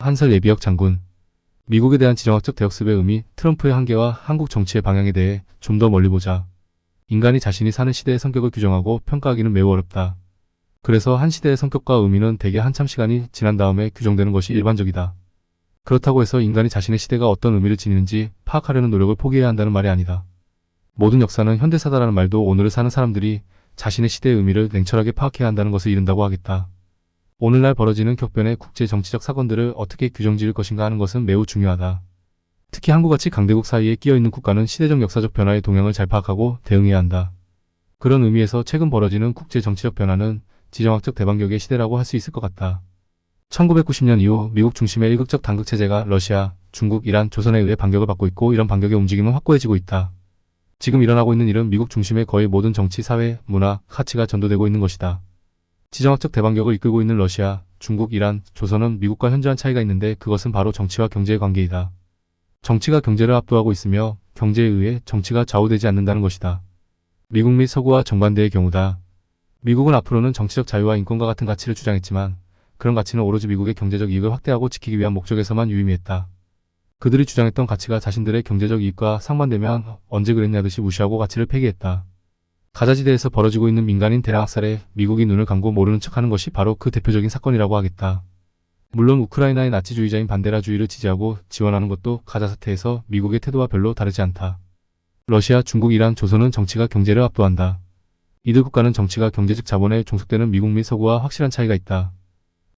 한설 예비역 장군. 미국에 대한 지정학적 대역습의 의미, 트럼프의 한계와 한국 정치의 방향에 대해 좀 더 멀리 보자. 인간이 자신이 사는 시대의 성격을 규정하고 평가하기는 매우 어렵다. 그래서 한 시대의 성격과 의미는 대개 한참 시간이 지난 다음에 규정되는 것이 일반적이다. 그렇다고 해서 인간이 자신의 시대가 어떤 의미를 지니는지 파악하려는 노력을 포기해야 한다는 말이 아니다. 모든 역사는 현대사다라는 말도 오늘을 사는 사람들이 자신의 시대의 의미를 냉철하게 파악해야 한다는 것을 이른다고 하겠다. 오늘날 벌어지는 격변의 국제 정치적 사건들을 어떻게 규정지을 것인가 하는 것은 매우 중요하다. 특히 한국같이 강대국 사이에 끼어있는 국가는 시대적 역사적 변화의 동향을 잘 파악하고 대응해야 한다. 그런 의미에서 최근 벌어지는 국제 정치적 변화는 지정학적 대반격의 시대라고 할 수 있을 것 같다. 1990년 이후 미국 중심의 일극적 단극 체제가 러시아, 중국, 이란, 조선에 의해 반격을 받고 있고 이런 반격의 움직임은 확고해지고 있다. 지금 일어나고 있는 일은 미국 중심의 거의 모든 정치, 사회, 문화, 가치가 전도되고 있는 것이다. 지정학적 대반격을 이끌고 있는 러시아, 중국, 이란, 조선은 미국과 현저한 차이가 있는데 그것은 바로 정치와 경제의 관계이다. 정치가 경제를 압도하고 있으며 경제에 의해 정치가 좌우되지 않는다는 것이다. 미국 및 서구와 정반대의 경우다. 미국은 앞으로는 정치적 자유와 인권과 같은 가치를 주장했지만 그런 가치는 오로지 미국의 경제적 이익을 확대하고 지키기 위한 목적에서만 유의미했다. 그들이 주장했던 가치가 자신들의 경제적 이익과 상반되면 언제 그랬냐듯이 무시하고 가치를 폐기했다. 가자지대에서 벌어지고 있는 민간인 대량 학살에 미국이 눈을 감고 모르는 척하는 것이 바로 그 대표적인 사건이라고 하겠다. 물론 우크라이나의 나치주의자인 반데라주의를 지지하고 지원하는 것도 가자 사태에서 미국의 태도와 별로 다르지 않다. 러시아, 중국, 이란, 조선은 정치가 경제를 압도한다. 이들 국가는 정치가 경제적 자본에 종속되는 미국 및 서구와 확실한 차이가 있다.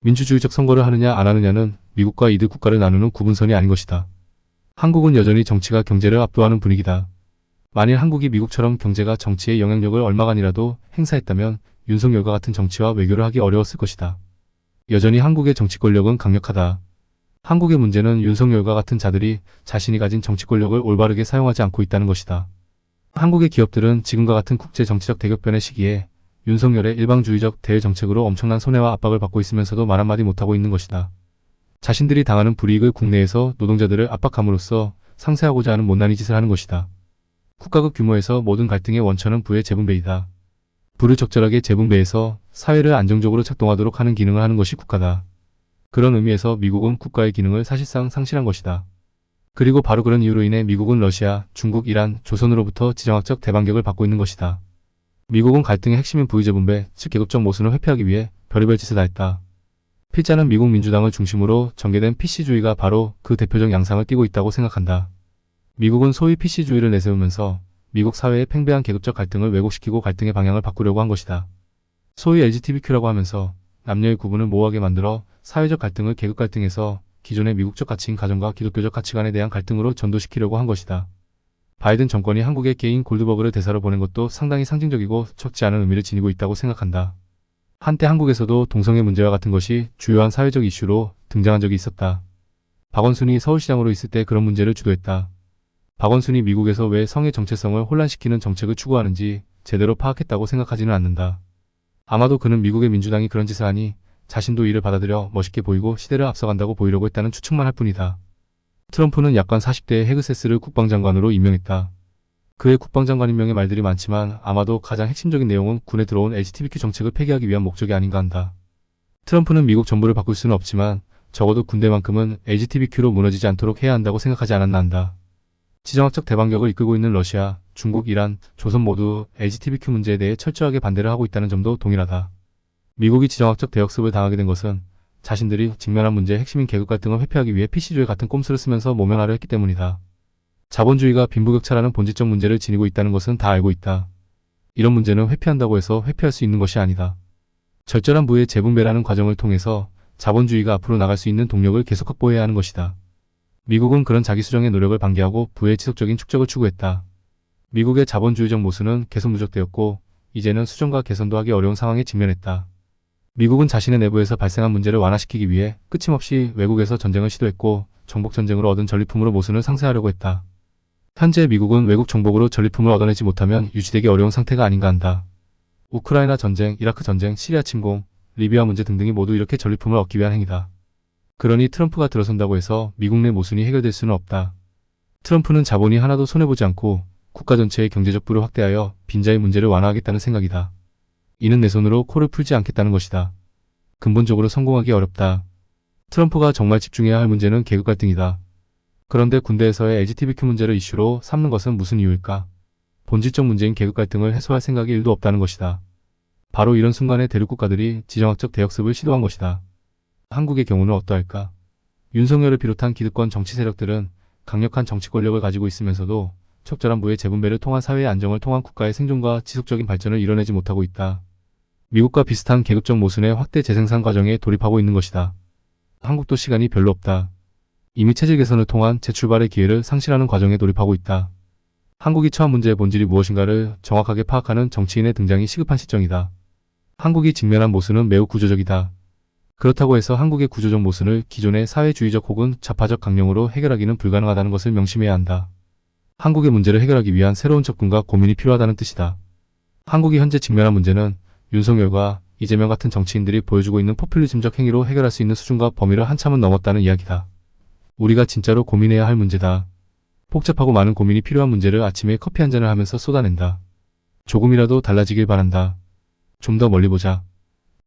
민주주의적 선거를 하느냐 안 하느냐는 미국과 이들 국가를 나누는 구분선이 아닌 것이다. 한국은 여전히 정치가 경제를 압도하는 분위기다. 만일 한국이 미국처럼 경제가 정치의 영향력을 얼마간이라도 행사했다면 윤석열과 같은 정치와 외교를 하기 어려웠을 것이다. 여전히 한국의 정치 권력은 강력하다. 한국의 문제는 윤석열과 같은 자들이 자신이 가진 정치 권력을 올바르게 사용하지 않고 있다는 것이다. 한국의 기업들은 지금과 같은 국제 정치적 대격변의 시기에 윤석열의 일방주의적 대일 정책으로 엄청난 손해와 압박을 받고 있으면서도 말 한마디 못하고 있는 것이다. 자신들이 당하는 불이익을 국내에서 노동자들을 압박함으로써 상쇄하고자 하는 못난이 짓을 하는 것이다. 국가급 규모에서 모든 갈등의 원천은 부의 재분배이다. 부를 적절하게 재분배해서 사회를 안정적으로 작동하도록 하는 기능을 하는 것이 국가다. 그런 의미에서 미국은 국가의 기능을 사실상 상실한 것이다. 그리고 바로 그런 이유로 인해 미국은 러시아, 중국, 이란, 조선으로부터 지정학적 대반격을 받고 있는 것이다. 미국은 갈등의 핵심인 부의 재분배, 즉 계급적 모순을 회피하기 위해 별의별 짓을 다 했다. 필자는 미국 민주당을 중심으로 전개된 PC주의가 바로 그 대표적 양상을 띠고 있다고 생각한다. 미국은 소위 PC주의를 내세우면서 미국 사회의 팽배한 계급적 갈등을 왜곡시키고 갈등의 방향을 바꾸려고 한 것이다. 소위 LGBTQ라고 하면서 남녀의 구분을 모호하게 만들어 사회적 갈등을 계급 갈등에서 기존의 미국적 가치인 가정과 기독교적 가치관에 대한 갈등으로 전도시키려고 한 것이다. 바이든 정권이 한국에 개인 골드버그를 대사로 보낸 것도 상당히 상징적이고 적지 않은 의미를 지니고 있다고 생각한다. 한때 한국에서도 동성애 문제와 같은 것이 주요한 사회적 이슈로 등장한 적이 있었다. 박원순이 서울시장으로 있을 때 그런 문제를 주도했다. 박원순이 미국에서 왜 성의 정체성을 혼란시키는 정책을 추구하는지 제대로 파악했다고 생각하지는 않는다. 아마도 그는 미국의 민주당이 그런 짓을 하니 자신도 이를 받아들여 멋있게 보이고 시대를 앞서간다고 보이려고 했다는 추측만 할 뿐이다. 트럼프는 약관 40대의 헤그세스를 국방장관으로 임명했다. 그의 국방장관 임명의 말들이 많지만 아마도 가장 핵심적인 내용은 군에 들어온 LGBTQ 정책을 폐기하기 위한 목적이 아닌가 한다. 트럼프는 미국 정부를 바꿀 수는 없지만 적어도 군대만큼은 LGBTQ로 무너지지 않도록 해야 한다고 생각하지 않았나 한다. 지정학적 대반격을 이끌고 있는 러시아, 중국, 이란, 조선 모두 LGBTQ 문제에 대해 철저하게 반대를 하고 있다는 점도 동일하다. 미국이 지정학적 대역습을 당하게 된 것은 자신들이 직면한 문제의 핵심인 계급 갈등을 회피하기 위해 PC주의 같은 꼼수를 쓰면서 모면하려 했기 때문이다. 자본주의가 빈부격차라는 본질적 문제를 지니고 있다는 것은 다 알고 있다. 이런 문제는 회피한다고 해서 회피할 수 있는 것이 아니다. 절절한 부의 재분배라는 과정을 통해서 자본주의가 앞으로 나갈 수 있는 동력을 계속 확보해야 하는 것이다. 미국은 그런 자기 수정의 노력을 방기하고 부의 지속적인 축적을 추구했다. 미국의 자본주의적 모순은 계속 누적되었고 이제는 수정과 개선도 하기 어려운 상황에 직면했다. 미국은 자신의 내부에서 발생한 문제를 완화시키기 위해 끊임없이 외국에서 전쟁을 시도했고 정복전쟁으로 얻은 전리품으로 모순을 상쇄하려고 했다. 현재 미국은 외국 정복으로 전리품을 얻어내지 못하면 유지되기 어려운 상태가 아닌가 한다. 우크라이나 전쟁, 이라크 전쟁, 시리아 침공, 리비아 문제 등등이 모두 이렇게 전리품을 얻기 위한 행위다. 그러니 트럼프가 들어선다고 해서 미국 내 모순이 해결될 수는 없다. 트럼프는 자본이 하나도 손해보지 않고 국가 전체의 경제적 부를 확대하여 빈자의 문제를 완화하겠다는 생각이다. 이는 내 손으로 코를 풀지 않겠다는 것이다. 근본적으로 성공하기 어렵다. 트럼프가 정말 집중해야 할 문제는 계급 갈등이다. 그런데 군대에서의 LGBTQ 문제를 이슈로 삼는 것은 무슨 이유일까? 본질적 문제인 계급 갈등을 해소할 생각이 1도 없다는 것이다. 바로 이런 순간에 대륙 국가들이 지정학적 대역습을 시도한 것이다. 한국의 경우는 어떠할까? 윤석열을 비롯한 기득권 정치 세력들은 강력한 정치 권력을 가지고 있으면서도 적절한 부의 재분배를 통한 사회의 안정을 통한 국가의 생존과 지속적인 발전을 이뤄내지 못하고 있다. 미국과 비슷한 계급적 모순의 확대 재생산 과정에 돌입하고 있는 것이다. 한국도 시간이 별로 없다. 이미 체질 개선을 통한 재출발의 기회를 상실하는 과정에 돌입하고 있다. 한국이 처한 문제의 본질이 무엇인가를 정확하게 파악하는 정치인의 등장이 시급한 시점이다. 한국이 직면한 모순은 매우 구조적이다. 그렇다고 해서 한국의 구조적 모순을 기존의 사회주의적 혹은 좌파적 강령으로 해결하기는 불가능하다는 것을 명심해야 한다. 한국의 문제를 해결하기 위한 새로운 접근과 고민이 필요하다는 뜻이다. 한국이 현재 직면한 문제는 윤석열과 이재명 같은 정치인들이 보여주고 있는 포퓰리즘적 행위로 해결할 수 있는 수준과 범위를 한참은 넘었다는 이야기다. 우리가 진짜로 고민해야 할 문제다. 복잡하고 많은 고민이 필요한 문제를 아침에 커피 한 잔을 하면서 쏟아낸다. 조금이라도 달라지길 바란다. 좀 더 멀리 보자.